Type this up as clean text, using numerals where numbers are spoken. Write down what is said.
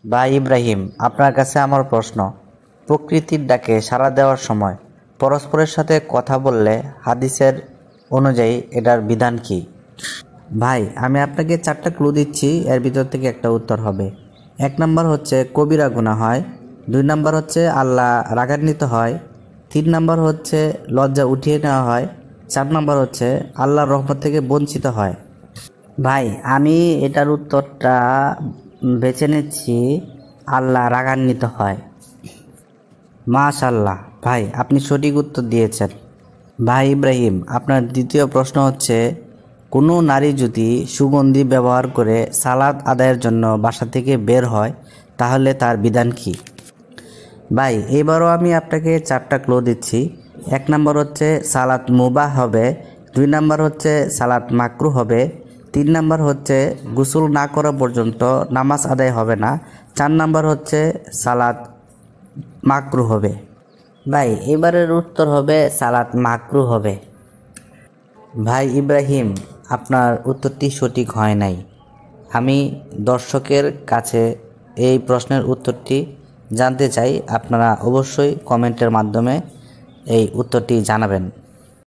ভাই ইব্রাহিম, আপনার কাছে আমার প্রশ্ন, প্রকৃতির ডাকে সাড়া দেওয়ার সময় পরস্পরের সাথে কথা বললে হাদিসের অনুযায়ী এটার বিধান কি? ভাই, আমি আপনাকে 4টা ক্লু দিচ্ছি, এর ভিতর থেকে একটা উত্তর হবে। 1 নাম্বার হচ্ছে কবিরা গুনাহ হয়, 2 নাম্বার হচ্ছে আল্লাহ রাগান্বিত হয়, 3 নাম্বার হচ্ছে লজ্জা উঠিয়ে নেওয়া হয়, 4 নাম্বার হচ্ছে আল্লাহর রহমত থেকে বঞ্চিত হয়। ভাই, আমি এটার উত্তরটা বেছে নিচ্ছি, আল্লাহ রাগান্বিত হয়। মাশাল্লাহ ভাই, আপনি সঠিক উত্তর দিয়েছেন। ভাই ইব্রাহিম, আপনার দ্বিতীয় প্রশ্ন হচ্ছে, কোনো নারী যদি সুগন্ধি ব্যবহার করে সালাত আদায়ের জন্য বাসা থেকে বের হয় তাহলে তার বিধান কি? ভাই, এবারও আমি আপনাকে 4টা ক্লু দিচ্ছি। 1 নাম্বার হচ্ছে সালাত মুবাহ হবে, 2 নাম্বার হচ্ছে সালাত মাকরু হবে, 3 নাম্বার হচ্ছে গোসল না করা পর্যন্ত নামাজ আদায় হবে না, 4 নাম্বার হচ্ছে সালাত মাকরু হবে। ভাই, এবারের উত্তর হবে সালাত মাকরু হবে। ভাই ইব্রাহিম, আপনার উত্তরটি সঠিক হয় নাই। আমি দর্শকের কাছে এই প্রশ্নের উত্তরটি জানতে চাই, আপনারা অবশ্যই কমেন্টের মাধ্যমে এই উত্তরটি জানাবেন।